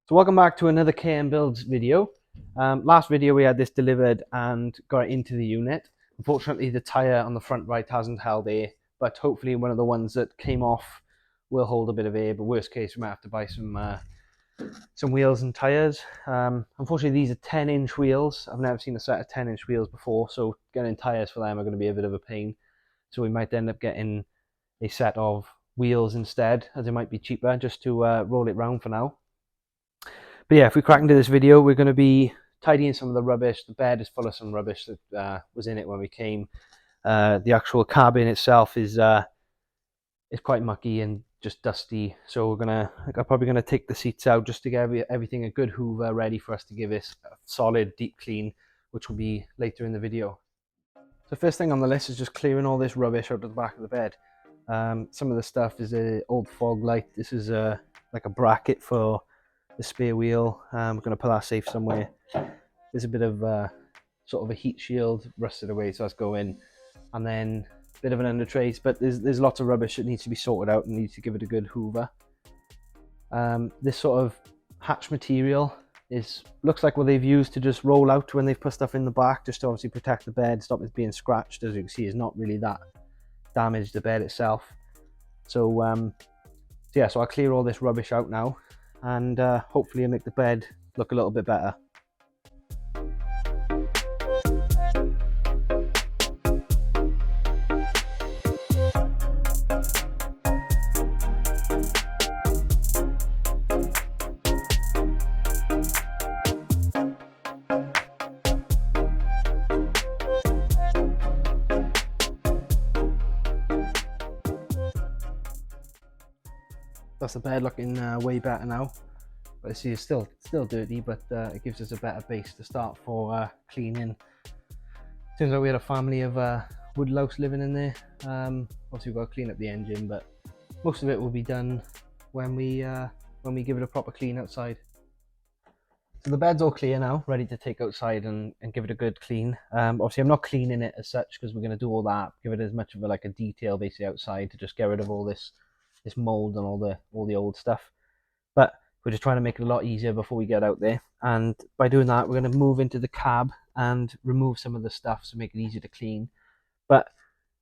So welcome back to another KM Builds video. Last video we had this delivered and got it into the unit. Unfortunately the tyre on the front right hasn't held air, but hopefully one of the ones that came off will hold a bit of air, but worst case we might have to buy some wheels and tyres. Unfortunately these are 10-inch wheels. I've never seen a set of 10-inch wheels before, so getting tyres for them are going to be a bit of a pain. So we might end up getting a set of wheels instead, as it might be cheaper just to roll it round for now. But yeah, if we crack into this video, we're going to be tidying some of the rubbish. The bed is full of some rubbish that was in it when we came. The actual cabin itself is quite mucky and just dusty. So I'm probably gonna take the seats out just to get everything a good hoover ready for us to give this a solid deep clean, which will be later in the video. So first thing on the list is just clearing all this rubbish out of the back of the bed. Some of the stuff is an old fog light. This is like a bracket for the spare wheel. We're going to put that safe somewhere. There's a bit of sort of a heat shield rusted away, so that's going. And then a bit of an under trace, but there's lots of rubbish that needs to be sorted out and needs to give it a good hoover. This sort of hatch material looks like what they've used to just roll out when they've put stuff in the back, just to obviously protect the bed, stop it being scratched. As you can see, it's not really that damaged the bed itself. So yeah, so I'll clear all this rubbish out now, and hopefully make the bed look a little bit better. That's the bed looking way better now. But see, it's still dirty, but it gives us a better base to start for cleaning. Turns out we had a family of woodlouse living in there. Obviously we've got to clean up the engine, but most of it will be done when we give it a proper clean outside. So the bed's all clear now, ready to take outside and give it a good clean. Obviously I'm not cleaning it as such because we're going to do all that, give it as much of a detail basically outside to just get rid of all this mold and all the old stuff. But we're just trying to make it a lot easier before we get out there, and by doing that we're going to move into the cab and remove some of the stuff to make it easier to clean. But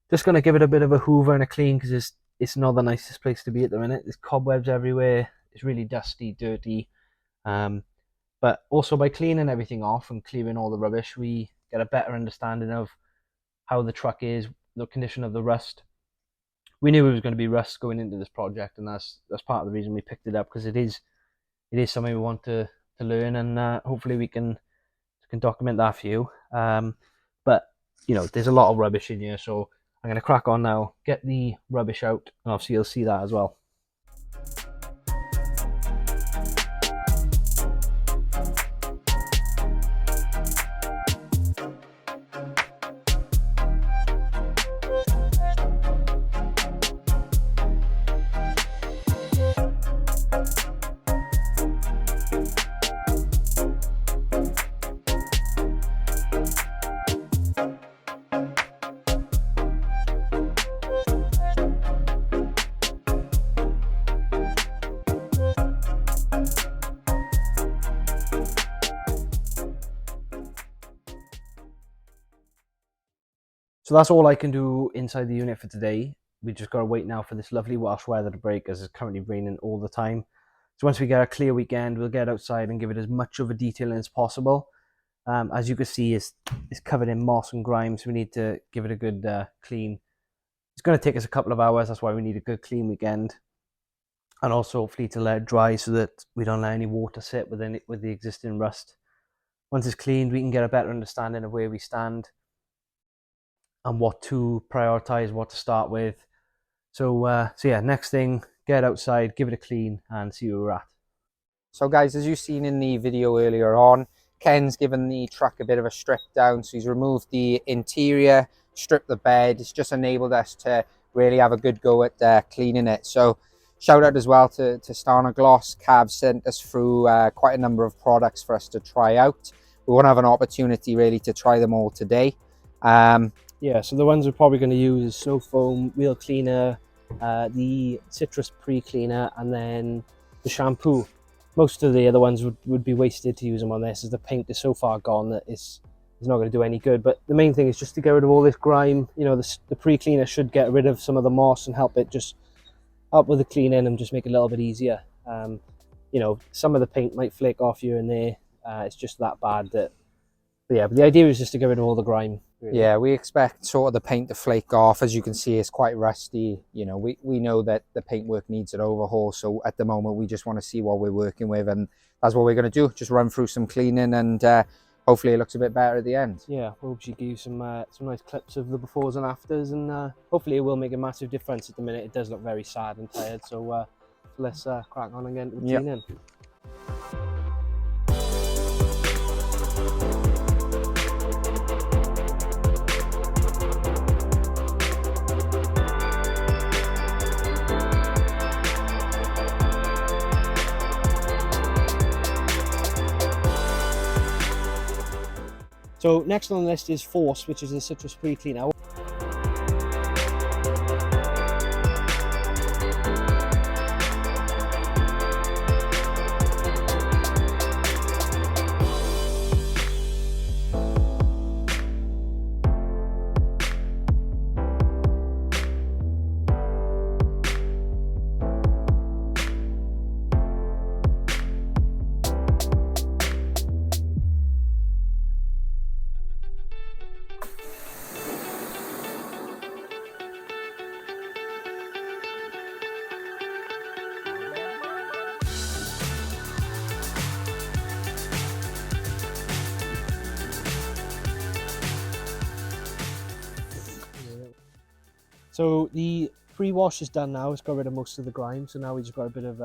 just going to give it a bit of a hoover and a clean because it's not the nicest place to be at the minute. There's cobwebs everywhere, it's really dusty, dirty. But also by cleaning everything off and clearing all the rubbish, we get a better understanding of how the truck is, the condition of the rust. We knew it was going to be rust going into this project, and that's part of the reason we picked it up, because it is something we want to learn, and hopefully we can document that for you. But you know, there's a lot of rubbish in here, so I'm going to crack on now, get the rubbish out, and obviously you'll see that as well. So that's all I can do inside the unit for today. We just got to wait now for this lovely Welsh weather to break, as it's currently raining all the time. So once we get a clear weekend, we'll get outside and give it as much of a detailing as possible. As you can see, it's covered in moss and grime, so we need to give it a good clean. It's going to take us a couple of hours, that's why we need a good clean weekend. And also hopefully to let it dry so that we don't let any water sit within it with the existing rust. Once it's cleaned, we can get a better understanding of where we stand and what to prioritize, what to start with. So yeah, next thing, get outside, give it a clean, and see where we're at. So guys, as you've seen in the video earlier on, Ken's given the truck a bit of a strip down. So he's removed the interior, stripped the bed. It's just enabled us to really have a good go at cleaning it. So shout out as well to Stana Gloss. Cav sent us through quite a number of products for us to try out. We want to have an opportunity really to try them all today. Yeah, so the ones we're probably going to use is Snow Foam, Wheel Cleaner, the Citrus Pre-Cleaner, and then the shampoo. most of the other ones would be wasted to use them on this, as the paint is so far gone that it's not going to do any good. But the main thing is just to get rid of all this grime. You know, the pre-cleaner should get rid of some of the moss and help with the cleaning and just make it a little bit easier. You know, some of the paint might flake off here and there. It's just that bad that. But yeah, but the idea is just to get rid of all the grime. Really. Yeah, we expect sort of the paint to flake off. As you can see, it's quite rusty. You know, we know that the paintwork needs an overhaul. So at the moment, we just want to see what we're working with, and that's what we're going to do. Just run through some cleaning, and hopefully it looks a bit better at the end. Yeah, we'll obviously give you some nice clips of the befores and afters, and hopefully it will make a massive difference. At the minute, it does look very sad and tired. So let's crack on again with cleaning. So next on the list is Force, which is a citrus pre-cleaner. So the pre-wash is done now. It's got rid of most of the grime. So now we just got a bit of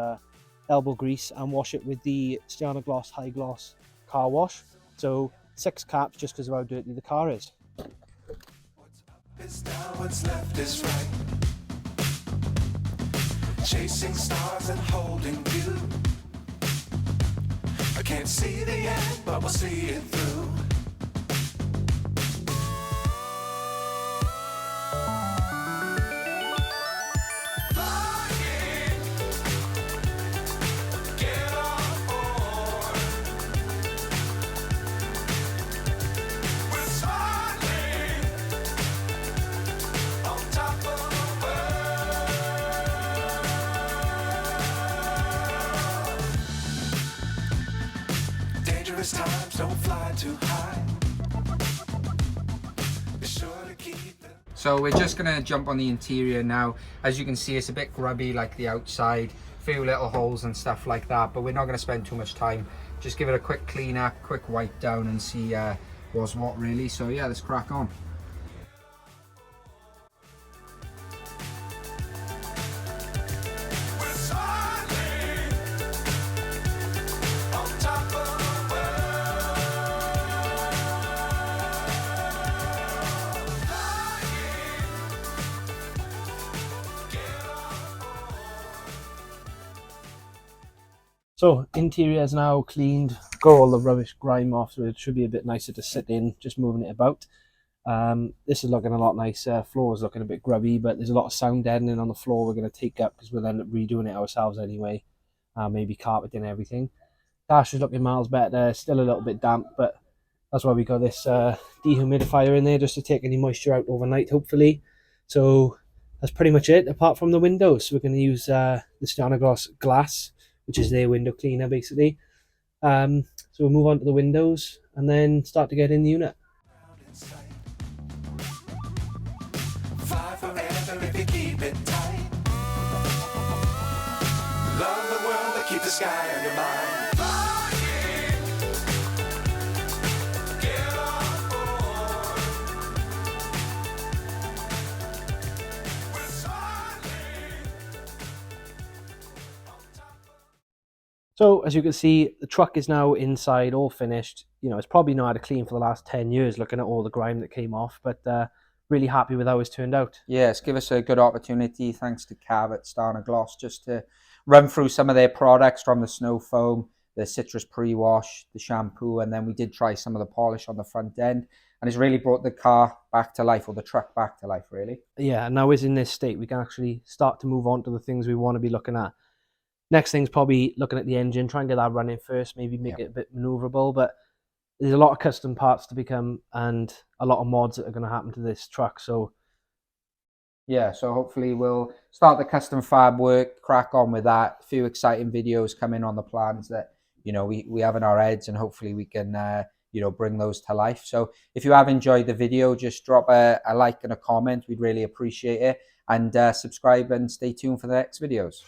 elbow grease and wash it with the Stiana Gloss High Gloss car wash. So 6 caps just because of how dirty the car is. What's up is down, what's left is right. Chasing stars and holding you. I can't see the end, but we'll see it through. Times don't fly too high. Be sure to keep it. So we're just going to jump on the interior now. As you can see, it's a bit grubby like the outside, few little holes and stuff like that, but we're not going to spend too much time. Just give it a quick clean up, quick wipe down, and see what's what really. So yeah, let's crack on. So interior is now cleaned, got all the rubbish grime off, so it should be a bit nicer to sit in, just moving it about. This is looking a lot nicer. Floor is looking a bit grubby, but there's a lot of sound deadening on the floor we're going to take up because we'll end up redoing it ourselves anyway. Maybe carpeting everything. Dash is looking miles better, still a little bit damp, but that's why we got this dehumidifier in there just to take any moisture out overnight, hopefully. So that's pretty much it, apart from the windows. So we're going to use the Stiana Gloss glass, which is their window cleaner basically. So we'll move on to the windows and then start to get in the unit. Fly forever if you keep it tight. Love the world, but keep the sky on your mind. Get on board. We're smiling. So as you can see, the truck is now inside, all finished. You know, it's probably not had a clean for the last 10 years looking at all the grime that came off, but really happy with how it's turned out. Yes, give us a good opportunity, thanks to Cav at Stiana Gloss, just to run through some of their products, from the snow foam, the citrus pre-wash, the shampoo, and then we did try some of the polish on the front end, and it's really brought the car back to life, or the truck back to life, really. Yeah, and now it's in this state, we can actually start to move on to the things we want to be looking at. Next thing's probably looking at the engine, try and get that running first, maybe make Yeah. it a bit maneuverable. But there's a lot of custom parts to become and a lot of mods that are going to happen to this truck. So yeah, so hopefully we'll start the custom fab work, crack on with that. A few exciting videos coming on the plans that, you know, we have in our heads, and hopefully we can, you know, bring those to life. So if you have enjoyed the video, just drop a like and a comment. We'd really appreciate it. And subscribe and stay tuned for the next videos.